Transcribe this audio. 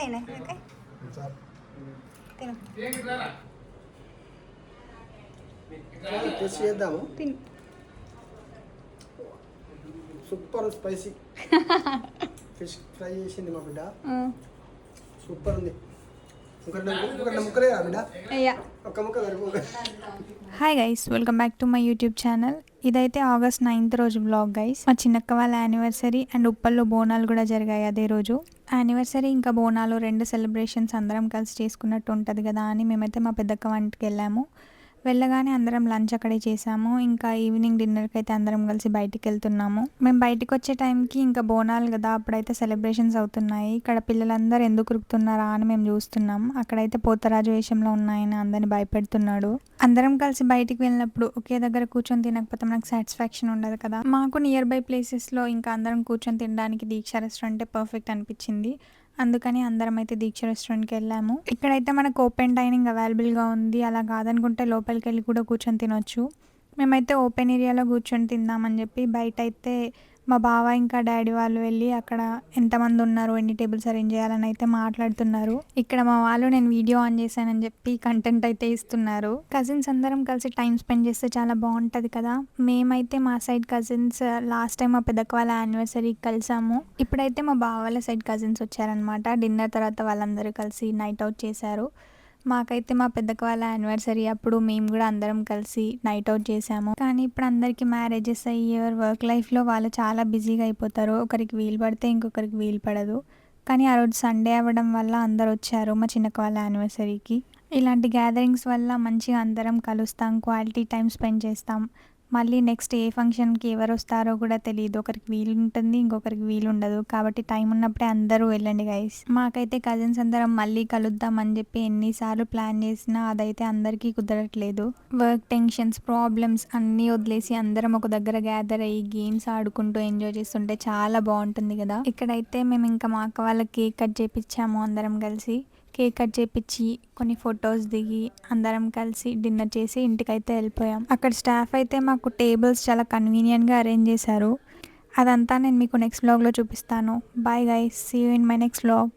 ఏదైనా ఓకే తిను టేస్ట్ చేద్దాము. తిను సూపర్ స్పైసీ ఫిష్ ఫ్రై చేసింది మా బిడ్డ. సూపర్ ఉంది. ముక్కలే బిడ్డ, ఒక్క ముక్క సరిపోక. Hi guys, welcome back to my YouTube channel. ఇదైతే August 9th రోజు బ్లాగ్ గైస్. మా చిన్నక్క వాళ్ళ యానివర్సరీ అండ్ ఉప్పల్లో బోనాలు కూడా జరిగాయి అదే రోజు. యానివర్సరీ ఇంకా బోనాలు రెండు సెలబ్రేషన్స్ అందరం కలిసి చేసుకున్నట్టు ఉంటుంది కదా అని మేమైతే మా పెద్దక్క వంటికి వెళ్ళాము. వెళ్ళగానే అందరం లంచ్ అక్కడే చేసాము. ఇంకా ఈవినింగ్ డిన్నర్కి అయితే అందరం కలిసి బయటికి వెళ్తున్నాము. మేము బయటకు వచ్చే టైంకి ఇంకా బోనాలు కదా, అప్పుడైతే సెలబ్రేషన్స్ అవుతున్నాయి. ఇక్కడ పిల్లలందరూ ఎందుకు ఉరుకుతున్నారా అని మేము చూస్తున్నాం. అక్కడైతే పోతరాజు వేషంలో ఉన్నాయని అందరిని భయపెడుతున్నాడు. అందరం కలిసి బయటికి వెళ్ళినప్పుడు ఒకే దగ్గర కూర్చొని తినకపోతే మనకు సాటిస్ఫాక్షన్ ఉండదు కదా. మాకు నియర్ బై ప్లేసెస్లో ఇంకా అందరం కూర్చొని తినడానికి దీక్ష రెస్టారెంటే పర్ఫెక్ట్ అనిపించింది. అందుకని అందరం అయితే దీక్ష రెస్టారెంట్కి వెళ్ళాము. ఇక్కడైతే మనకు ఓపెన్ డైనింగ్ అవైలబుల్గా ఉంది. అలా కాదనుకుంటే లోపలికి వెళ్ళి కూడా కూర్చొని తినొచ్చు. మేమైతే ఓపెన్ ఏరియాలో కూర్చొని తిందామని చెప్పి బయట అయితే మా బావ ఇంకా డాడీ వాళ్ళు వెళ్ళి అక్కడ ఎంతమంది ఉన్నారు, ఎన్ని టేబుల్స్ అరేంజ్ చేయాలని అయితే మాట్లాడుతున్నారు. ఇక్కడ మా వాళ్ళు నేను వీడియో ఆన్ చేశానని చెప్పి కంటెంట్ అయితే ఇస్తున్నారు. కజిన్స్ అందరం కలిసి టైం స్పెండ్ చేస్తే చాలా బాగుంటుంది కదా. మేమైతే మా సైడ్ కజిన్స్ లాస్ట్ టైం మా పెద్దక్క వాళ్ళ యానివర్సరీకి కలిసాము. ఇప్పుడైతే మా బావ వాళ్ళ సైడ్ కజిన్స్ వచ్చారనమాట. డిన్నర్ తర్వాత వాళ్ళందరూ కలిసి నైట్ అవుట్ చేశారు. మాకైతే మా పెద్దక్క వాళ్ళ యానివర్సరీ అప్పుడు మేము కూడా అందరం కలిసి నైట్ అవుట్ చేసాము. కానీ ఇప్పుడు అందరికీ మ్యారేజెస్ అయ్యి ఎవరి వర్క్ లైఫ్లో వాళ్ళు చాలా బిజీగా అయిపోతారు. ఒకరికి వీలు పడితే ఇంకొకరికి వీలు పడదు. కానీ ఆ రోజు సండే అవ్వడం వల్ల అందరు వచ్చారు మా చిన్నక్క వాళ్ళ యానివర్సరీకి. ఇలాంటి గ్యాదరింగ్స్ వల్ల మంచిగా అందరం కలుస్తాం, క్వాలిటీ టైం స్పెండ్ చేస్తాం. మళ్ళీ నెక్స్ట్ ఏ ఫంక్షన్కి ఎవరు వస్తారో కూడా తెలియదు. ఒకరికి వీలు ఉంటుంది, ఇంకొకరికి వీలు ఉండదు. కాబట్టి టైం ఉన్నప్పుడే అందరూ వెళ్ళండి గైస్. మాకైతే కజిన్స్ అందరం మళ్ళీ కలుద్దాం అని చెప్పి ఎన్నిసార్లు ప్లాన్ చేసినా అదైతే అందరికీ కుదరట్లేదు. వర్క్ టెన్షన్స్, ప్రాబ్లమ్స్ అన్నీ వదిలేసి అందరం ఒక దగ్గర గ్యాదర్ అయ్యి గేమ్స్ ఆడుకుంటూ ఎంజాయ్ చేస్తుంటే చాలా బాగుంటుంది కదా. ఇక్కడైతే మేము ఇంకా మా అక్క వాళ్ళకి కేక్ కట్ చేపించాము. అందరం కలిసి కేక్ కట్ చేపించి కొన్ని ఫొటోస్ దిగి అందరం కలిసి డిన్నర్ చేసి ఇంటికైతే వెళ్ళిపోయాం. అక్కడ స్టాఫ్ అయితే మాకు టేబుల్స్ చాలా కన్వీనియంట్గా అరేంజ్ చేశారు. అదంతా నేను మీకు నెక్స్ట్ వ్లాగ్లో చూపిస్తాను. Bye guys, see you in my next vlog.